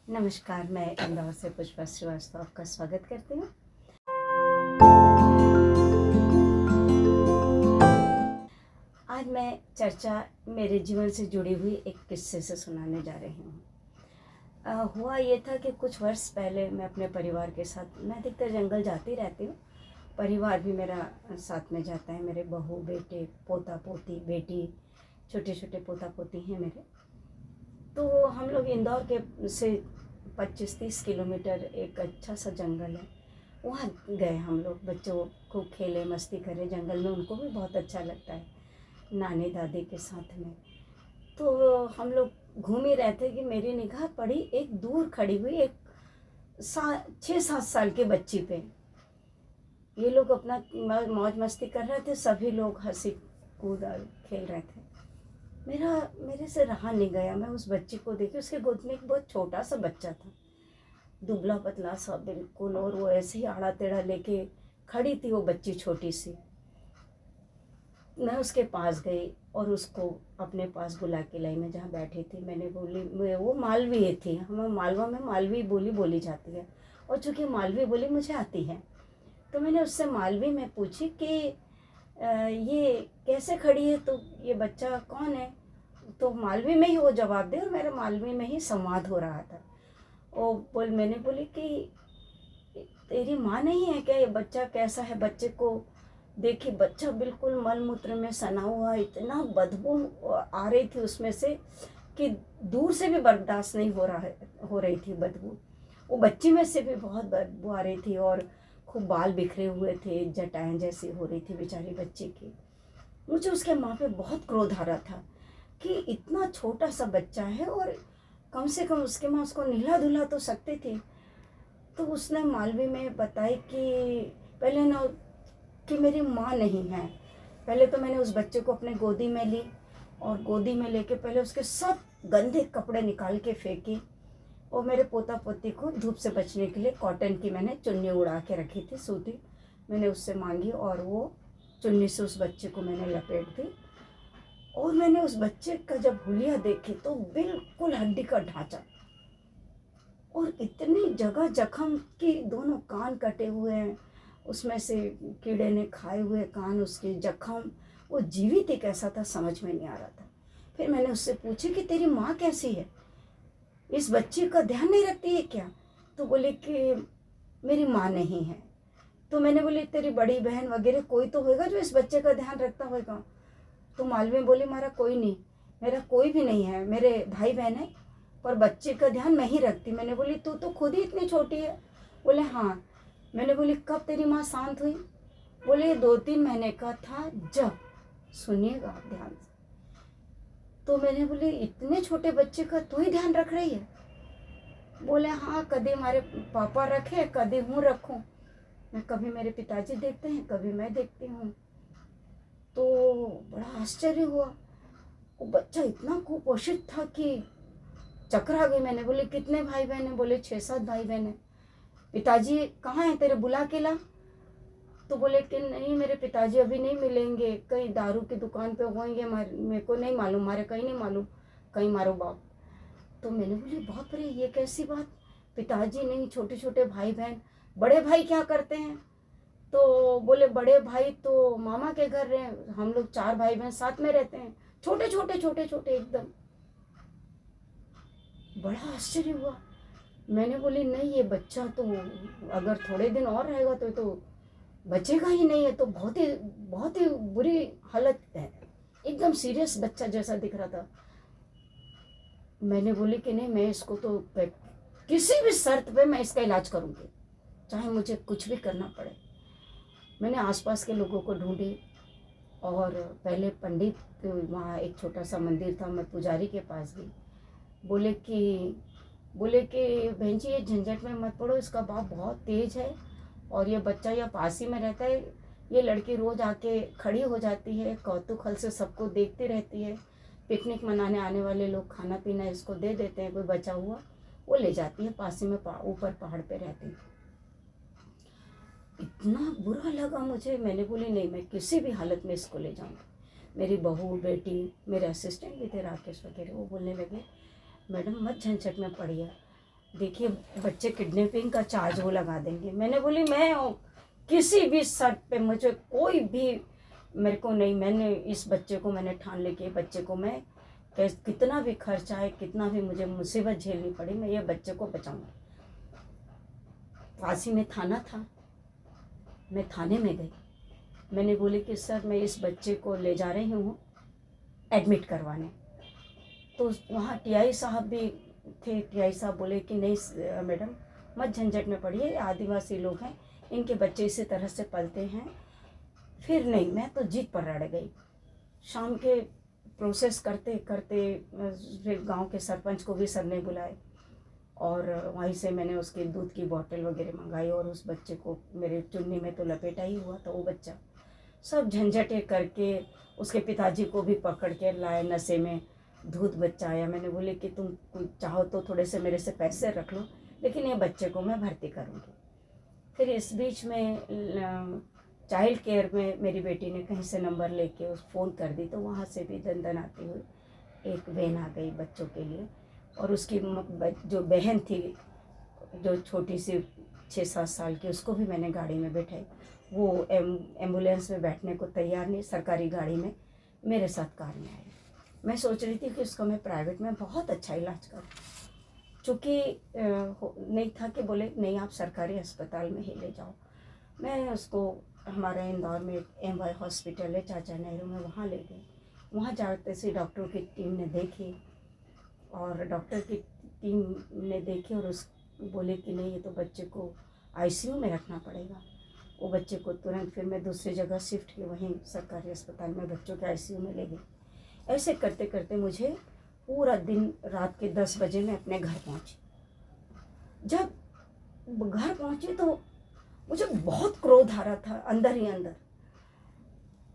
नमस्कार, मैं इंदौर से पुष्पा श्रीवास्तव आपका स्वागत करती हूँ। आज मैं चर्चा मेरे जीवन से जुड़ी हुई एक किस्से से सुनाने जा रही हूँ। हुआ ये था कि कुछ वर्ष पहले मैं अपने परिवार के साथ, मैं अधिकतर जंगल जाती रहती हूँ, परिवार भी मेरा साथ में जाता है। मेरे बहू, बेटे, पोता पोती, बेटी, छोटे छोटे पोता पोती हैं मेरे। तो हम लोग इंदौर के से 25-30 किलोमीटर एक अच्छा सा जंगल है, वहाँ गए हम लोग। बच्चों खूब खेले, मस्ती करे जंगल में, उनको भी बहुत अच्छा लगता है नानी दादी के साथ में। तो हम लोग घूम ही रहे थे कि मेरी निगाह पड़ी एक दूर खड़ी हुई एक 6-7 साल के बच्ची पे। ये लोग अपना मौज मस्ती कर रहे थे, सभी लोग हंसी कूद खेल रहे थे। मेरे से रहा नहीं गया, मैं उस बच्ची को देखी। उसके गोद में एक बहुत छोटा सा बच्चा था, दुबला पतला सा बिल्कुल, और वो ऐसे ही आड़ा टेढ़ा लेके खड़ी थी वो बच्ची छोटी सी। मैं उसके पास गई और उसको अपने पास बुला के लाई। मैं जहाँ बैठी थी, मैंने बोली, वो मालवी थी, हमें मालवा में मालवी बोली बोली जाती है, और चूँकि मालवी बोली मुझे आती है, तो मैंने उससे मालवी में पूछी कि ये कैसे खड़ी है, तो ये बच्चा कौन है। तो मालवी में ही वो जवाब दे, और मेरा मालवी में ही संवाद हो रहा था। मैंने बोली कि तेरी माँ नहीं है क्या, ये बच्चा कैसा है। बच्चे को देखी, बच्चा बिल्कुल मल मूत्र में सना हुआ, इतना बदबू आ रही थी उसमें से कि दूर से भी बर्दाश्त नहीं हो रही थी बदबू। वो बच्ची में से भी बहुत बदबू आ रही थी, और खूब बाल बिखरे हुए थे, जटाएं जैसी हो रही थी बेचारी बच्ची की। मुझे उसके माँ पे बहुत क्रोध आ रहा था कि इतना छोटा सा बच्चा है, और कम से कम उसके माँ उसको नहला धुला तो सकती थी। तो उसने मालवी में बताई कि पहले ना कि मेरी माँ नहीं है। पहले तो मैंने उस बच्चे को अपने गोदी में ली, और गोदी में लेके पहले उसके सब गंदे कपड़े निकाल के फेंके, और मेरे पोता पोती को धूप से बचने के लिए कॉटन की मैंने चुन्नी उड़ा के रखी थी, सूती, मैंने उससे मांगी, और वो चुन्नी से उस बच्चे को मैंने लपेट दी। और मैंने उस बच्चे का जब हुलिया देखी तो बिल्कुल हड्डी का ढांचा, और इतनी जगह जख्म कि दोनों कान कटे हुए हैं, उसमें से कीड़े ने खाए हुए कान, उसके जख्म। वो जीवित ही कैसा था समझ में नहीं आ रहा था। फिर मैंने उससे पूछी कि तेरी माँ कैसी है, इस बच्चे का ध्यान नहीं रखती है क्या। तो बोले कि मेरी माँ नहीं है। तो मैंने बोली तेरी बड़ी बहन वगैरह कोई तो होगा जो इस बच्चे का ध्यान रखता होगा। तो मालवी बोली मेरा कोई नहीं, मेरा कोई भी नहीं है, मेरे भाई बहन है, पर बच्चे का ध्यान मैं ही रखती। मैंने बोली तू तो खुद ही इतनी छोटी है। बोले हाँ। मैंने बोली कब तेरी माँ शांत हुई। बोले 2-3 महीने का था जब। सुनिएगा आप ध्यान से। तो मैंने बोली इतने छोटे बच्चे का तू ही ध्यान रख रही है। बोले हाँ, कभी हमारे पापा रखे, कभी हूँ रखूँ, मैं कभी मेरे पिताजी देखते हैं, कभी मैं देखती हूँ। तो बड़ा आश्चर्य हुआ, वो बच्चा इतना कुपोषित था कि चकरा गई। मैंने बोले कितने भाई बहन है। बोले 6-7 भाई बहन है। पिताजी कहाँ हैं तेरे, बुला के ला। तो बोले कि नहीं, मेरे पिताजी अभी नहीं मिलेंगे, कहीं दारू की दुकान पे होंगे, मेरे को नहीं मालूम, मारे कहीं नहीं मालूम, कहीं मारो बाप। तो मैंने बोली बाप रे, ये कैसी बात, पिताजी नहीं, छोटे छोटे भाई बहन। बड़े भाई क्या करते हैं। तो बोले बड़े भाई तो मामा के घर रहे, हम लोग 4 भाई बहन साथ में रहते हैं, छोटे छोटे छोटे छोटे एकदम। बड़ा आश्चर्य हुआ। मैंने बोली नहीं, ये बच्चा तो अगर थोड़े दिन और रहेगा तो बचेगा ही नहीं है। तो बहुत ही बुरी हालत है, एकदम सीरियस बच्चा जैसा दिख रहा था। मैंने बोली कि नहीं, मैं इसको तो किसी भी शर्त पे मैं इसका इलाज करूँगी, चाहे मुझे कुछ भी करना पड़े। मैंने आसपास के लोगों को ढूंढी, और पहले पंडित, वहाँ एक छोटा सा मंदिर था, मैं पुजारी के पास गई। बोले कि बहन जी ये झंझट में मत पड़ो, इसका बाप बहुत तेज है, और ये बच्चा या पास ही में रहता है, ये लड़की रोज़ आके खड़ी हो जाती है, कौतूहल से सबको देखती रहती है, पिकनिक मनाने आने वाले लोग खाना पीना इसको दे देते हैं, कोई बचा हुआ वो ले जाती है, पास ही में ऊपर पहाड़ पे रहती है। इतना बुरा लगा मुझे। मैंने बोली नहीं, मैं किसी भी हालत में इसको ले जाऊँगी। मेरी बहू, बेटी, मेरे असिस्टेंट भी थे राकेश वगैरह, वो बोलने लगे मैडम मत झंझट में पड़िए, देखिए बच्चे किडनैपिंग का चार्ज वो लगा देंगे। मैंने बोली मैं किसी भी शर्त पे मुझे कोई भी मेरे को नहीं, मैंने इस बच्चे को मैंने ठान ली कि बच्चे को मैं कितना भी खर्च आए, कितना भी मुझे मुसीबत झेलनी पड़े, मैं ये बच्चे को बचाऊंगी। पास ही में थाना था, मैं थाने में गई। मैंने बोली कि सर मैं इस बच्चे को ले जा रही हूँ एडमिट करवाने। तो वहाँ टीआई साहब भी थे। टीआई साहब बोले कि नहीं मैडम मत झंझट में पड़िए, आदिवासी लोग हैं, इनके बच्चे इसी तरह से पलते हैं। फिर नहीं, मैं तो जीत पर अड़ गई। शाम के प्रोसेस करते करते फिर गांव के सरपंच को भी सर ने बुलाए और वहीं से मैंने उसके दूध की बोतल वगैरह मंगाई और उस बच्चे को मेरे चुन्नी में तो लपेटा ही हुआ था वो बच्चा। सब झंझटें करके उसके पिताजी को भी पकड़ के लाए, नशे में दूध बच्चा आया। मैंने बोली कि तुम चाहो तो थोड़े से मेरे से पैसे रख लो, लेकिन ये बच्चे को मैं भर्ती करूँगी। फिर इस बीच में चाइल्ड केयर में मेरी बेटी ने कहीं से नंबर लेके उस फ़ोन कर दी, तो वहाँ से भी दन आती हुई एक वैन आ गई बच्चों के लिए। और उसकी जो बहन थी जो छोटी सी 6-7 साल की, उसको भी मैंने गाड़ी में बैठाई। वो एम्बुलेंस में बैठने को तैयार नहीं, सरकारी गाड़ी में मेरे साथ कार में आई। मैं सोच रही थी कि उसको मैं प्राइवेट में बहुत अच्छा इलाज करूँ, चूँकि नहीं था कि बोले नहीं आप सरकारी अस्पताल में ही ले जाओ। मैं उसको हमारे इंदौर में एक MY हॉस्पिटल है चाचा नेहरू में, वहाँ ले गई। वहाँ जाते से डॉक्टरों की टीम ने देखी और डॉक्टर की टीम ने देखी और उस बोले कि नहीं ये तो बच्चे को ICU में रखना पड़ेगा। वो बच्चे को तुरंत फिर मैं दूसरी जगह शिफ्ट की, वहीं सरकारी अस्पताल में बच्चों के ICU में ले गई। ऐसे करते करते मुझे पूरा दिन रात के 10 बजे मैं अपने घर पहुंची। जब घर पहुंची तो मुझे बहुत क्रोध आ रहा था अंदर ही अंदर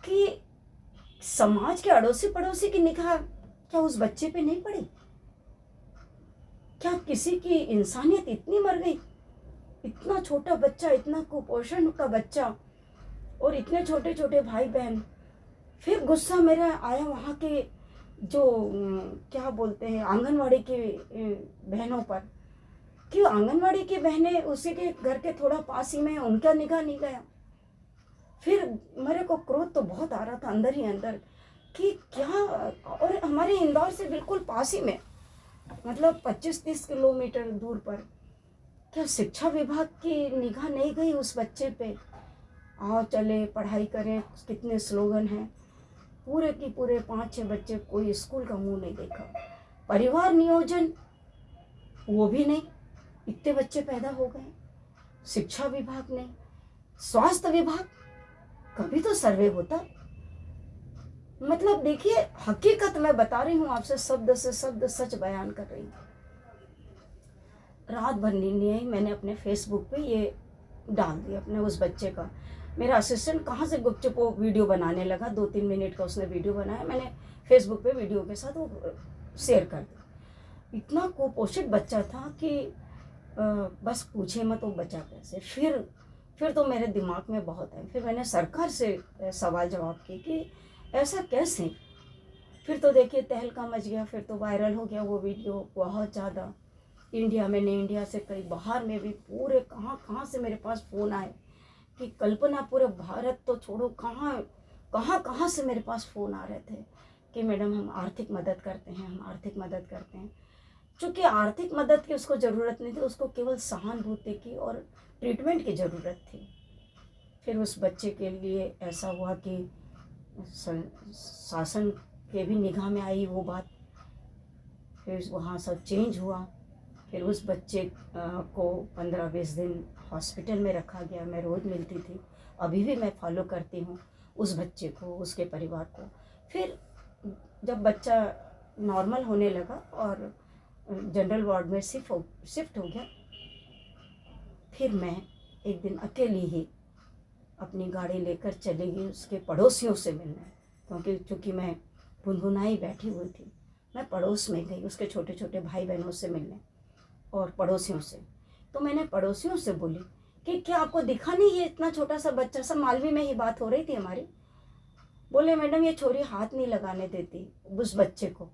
कि समाज के अड़ोसी पड़ोसी की निगाह क्या उस बच्चे पे नहीं पड़ी? क्या किसी की इंसानियत इतनी मर गई? इतना छोटा बच्चा, इतना कुपोषण का बच्चा और इतने छोटे छोटे भाई बहन। फिर गुस्सा मेरा आया वहाँ के जो क्या बोलते हैं आंगनवाड़ी की बहनों पर, कि आंगनवाड़ी की बहनें उसी के घर के थोड़ा पास ही में, उनका निगाह नहीं गया। फिर मेरे को क्रोध तो बहुत आ रहा था अंदर ही अंदर कि क्या, और हमारे इंदौर से बिल्कुल पास ही में, मतलब 25-30 किलोमीटर दूर पर, क्या शिक्षा विभाग की निगाह नहीं गई उस बच्चे पे? आओ चले पढ़ाई करें, कितने स्लोगन हैं। पूरे की पूरे 5-6 बच्चे, कोई स्कूल का मुंह नहीं देखा। परिवार नियोजन वो भी नहीं, इतने बच्चे पैदा हो गए। शिक्षा विभाग नहीं, स्वास्थ्य विभाग, कभी तो सर्वे होता। मतलब देखिए हकीकत मैं बता रही हूँ आपसे, शब्द से शब्द सच बयान कर रही हूँ। रात भर नींद नहीं आई। मैंने अपने फेसबुक पे ये डाल दिया अपने उस बच्चे का। मेरा असिस्टेंट कहाँ से गुपचुप वो वीडियो बनाने लगा, 2-3 मिनट का उसने वीडियो बनाया, मैंने फेसबुक पे वीडियो के साथ वो शेयर कर दिया। इतना कुपोषित बच्चा था कि बस पूछे मत वो बचा कैसे। फिर तो मेरे दिमाग में बहुत है। फिर मैंने सरकार से सवाल जवाब किए कि ऐसा कैसे। फिर तो देखिए तहलका मच गया, फिर तो वायरल हो गया वो वीडियो बहुत ज़्यादा। इंडिया में नहीं, इंडिया से कई बाहर में भी पूरे कहाँ कहाँ से मेरे पास फ़ोन आए कि कल्पना, पूरे भारत तो छोड़ो, कहाँ से मेरे पास फ़ोन आ रहे थे कि मैडम हम आर्थिक मदद करते हैं, हम आर्थिक मदद करते हैं। चूँकि आर्थिक मदद की उसको ज़रूरत नहीं थी, उसको केवल सहानुभूति की और ट्रीटमेंट की ज़रूरत थी। फिर उस बच्चे के लिए ऐसा हुआ कि शासन के भी निगाह में आई वो बात। फिर वहाँ सब चेंज हुआ। फिर उस बच्चे को 15-20 दिन हॉस्पिटल में रखा गया। मैं रोज़ मिलती थी, अभी भी मैं फॉलो करती हूँ उस बच्चे को, उसके परिवार को। फिर जब बच्चा नॉर्मल होने लगा और जनरल वार्ड में शिफ्ट हो गया, फिर मैं एक दिन अकेली ही अपनी गाड़ी लेकर चली गई उसके पड़ोसियों से मिलने, क्योंकि मैं भुनभुनाई बैठी हुई थी। मैं पड़ोस में गई उसके छोटे छोटे भाई बहनों से मिलने और पड़ोसियों से। तो मैंने पड़ोसियों से बोली कि क्या आपको दिखा नहीं ये इतना छोटा सा बच्चा? सब मालवी में ही बात हो रही थी हमारी। बोले मैडम ये छोरी हाथ नहीं लगाने देती उस बच्चे को।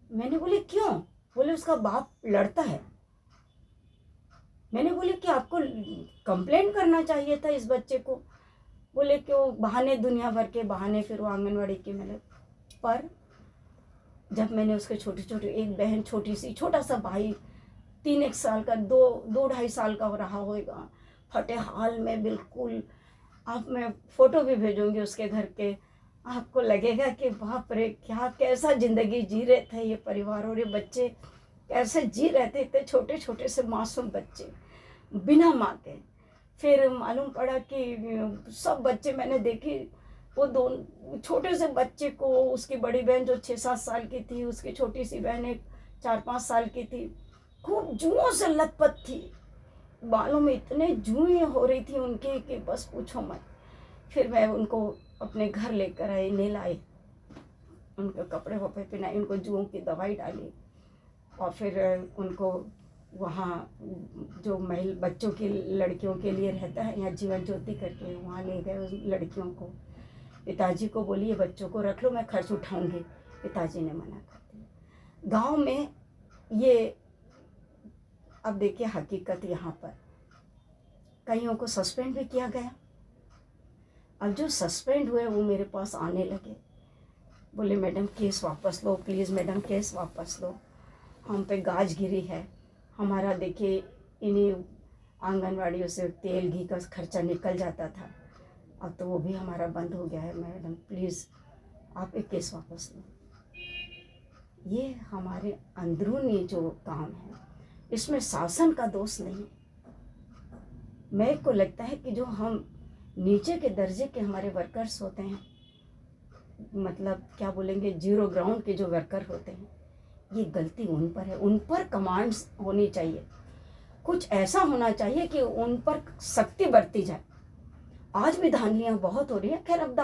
मैंने बोली क्यों? बोले उसका बाप लड़ता है। मैंने बोली कि आपको कंप्लेंट करना चाहिए था इस बच्चे को। बोले कि वो बहाने, दुनिया भर के बहाने, फिर वो आंगनवाड़ी की मैंने। पर जब मैंने उसके छोटे छोटे, एक बहन छोटी सी, छोटा सा भाई 3-1 साल का, 2-2.5 साल का हो रहा होगा, फटे हाल में बिल्कुल। आप, मैं फ़ोटो भी भेजूंगी उसके घर के, आपको लगेगा कि बाप रे, क्या कैसा ज़िंदगी जी रहे थे ये परिवार, और ये बच्चे कैसे जी रहे थे, इतने छोटे छोटे से मासूम बच्चे बिना माँ के। फिर मालूम पड़ा कि सब बच्चे मैंने देखी, वो दो छोटे से बच्चे को, उसकी बड़ी बहन जो 6-7 साल की थी, उसकी छोटी सी बहन एक 4-5 साल की थी, खूब जुओं से लथपथ थी। बालों में इतने जुएं हो रही थी उनके कि बस पूछो मत। फिर मैं उनको अपने घर लेकर आई, नहलाई, उनके कपड़े वपड़े पहनाए, उनको जुओं की दवाई डाली, और फिर उनको वहाँ जो महिला बच्चों की, लड़कियों के लिए रहता है यहाँ जीवन ज्योति करके, वहाँ ले गए उस लड़कियों को। पिताजी को बोली ये बच्चों को रख लो, मैं खर्च उठाऊंगी। पिताजी ने मना कर दिया। गांव में ये, अब देखिए हकीकत, यहाँ पर कईयों को सस्पेंड भी किया गया। अब जो सस्पेंड हुए वो मेरे पास आने लगे, बोले मैडम केस वापस लो, प्लीज़ मैडम केस वापस लो, हम पे गाजगिरी है हमारा। देखिए इन्हीं आंगनवाड़ियों से तेल घी का खर्चा निकल जाता था, अब तो वो भी हमारा बंद हो गया है, मैडम प्लीज़ आप एक केस वापस लो। ये हमारे अंदरूनी जो काम है, इसमें शासन का दोष नहीं। मेरे को लगता है कि जो हम नीचे के दर्जे के हमारे वर्कर्स होते हैं, मतलब क्या बोलेंगे, जीरो ग्राउंड के जो वर्कर होते हैं, ये गलती उन पर है। उन पर कमांड्स होनी चाहिए, कुछ ऐसा होना चाहिए कि उन पर सख्ती बरती जाए। आज भी धांधलियाँ बहुत हो रही हैं। खैर अब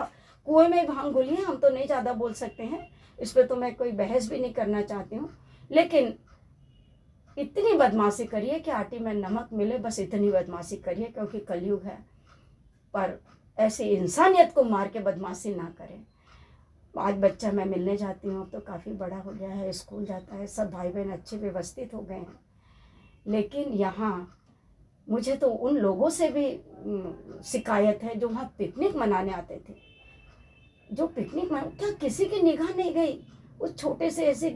कुएं में भांग घुली है, हम तो नहीं ज़्यादा बोल सकते हैं इस पर, तो मैं कोई बहस भी नहीं करना चाहती हूँ। लेकिन इतनी बदमाशी करिए कि आटे में नमक मिले, बस इतनी बदमाशी करिए, क्योंकि कलयुग है। पर ऐसे इंसानियत को मार के बदमाशी ना करें। आज बच्चा, मैं मिलने जाती हूँ तो काफ़ी बड़ा हो गया है, स्कूल जाता है, सब भाई बहन अच्छे व्यवस्थित हो गए हैं। लेकिन यहाँ मुझे तो उन लोगों से भी शिकायत है जो वहाँ पिकनिक मनाने आते थे। जो पिकनिक मना, क्या किसी की निगाह नहीं गई उस छोटे से ऐसे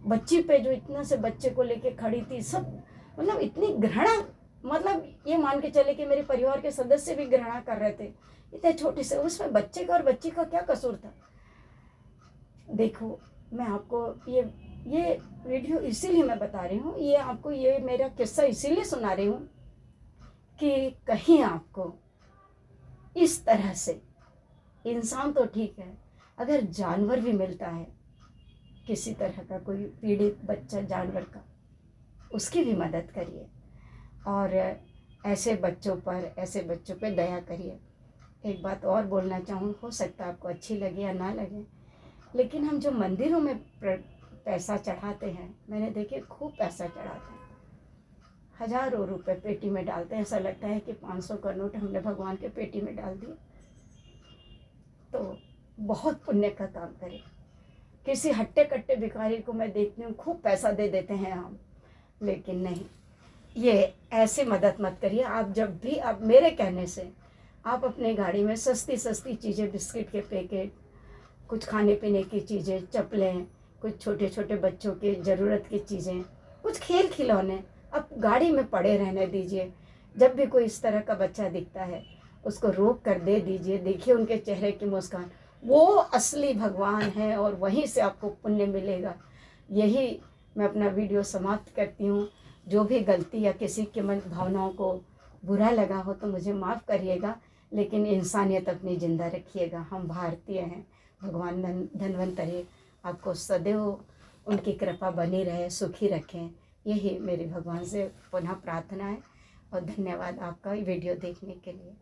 बच्ची पे, जो इतना से बच्चे को लेके खड़ी थी। सब मतलब इतनी घृणा, मतलब ये मान के चले कि मेरे परिवार के सदस्य भी घृणा कर रहे थे, इतने छोटे से, उसमें बच्चे का और बच्ची का क्या कसूर था। देखो, मैं आपको ये वीडियो इसीलिए मैं बता रही हूँ, ये आपको ये मेरा किस्सा इसीलिए सुना रही हूँ कि कहीं आपको इस तरह से, इंसान तो ठीक है, अगर जानवर भी मिलता है किसी तरह का, कोई पीड़ित बच्चा जानवर का, उसकी भी मदद करिए, और ऐसे बच्चों पे दया करिए। एक बात और बोलना चाहूँ, हो सकता है आपको अच्छी लगे या ना लगे, लेकिन हम जो मंदिरों में पैसा चढ़ाते हैं, मैंने देखे खूब पैसा चढ़ाते हैं, हज़ारों रुपए पेटी में डालते हैं। ऐसा लगता है कि 500 का नोट हमने भगवान के पेटी में डाल दिया, तो बहुत पुण्य का काम करें। किसी हट्टे कट्टे भिखारी को मैं देखती हूँ, खूब पैसा दे देते हैं हम, लेकिन नहीं, ये ऐसे मदद मत करिए। आप जब भी, आप मेरे कहने से, आप अपने गाड़ी में सस्ती सस्ती चीज़ें, बिस्किट के पैकेट, कुछ खाने पीने की चीज़ें, चप्पलें, कुछ छोटे छोटे बच्चों के ज़रूरत की चीज़ें, कुछ खेल खिलौने, अब गाड़ी में पड़े रहने दीजिए। जब भी कोई इस तरह का बच्चा दिखता है, उसको रोक कर दे दीजिए। देखिए उनके चेहरे की मुस्कान, वो असली भगवान है, और वहीं से आपको पुण्य मिलेगा। यही मैं अपना वीडियो समाप्त करती हूँ। जो भी गलती या किसी के मन भावनाओं को बुरा लगा हो तो मुझे माफ़ करिएगा, लेकिन इंसानियत अपनी ज़िंदा रखिएगा। हम भारतीय हैं। भगवान धन्वंतरी आपको सदैव उनकी कृपा बनी रहे, सुखी रखें, यही मेरी भगवान से पुनः प्रार्थना है। और धन्यवाद आपका वीडियो देखने के लिए।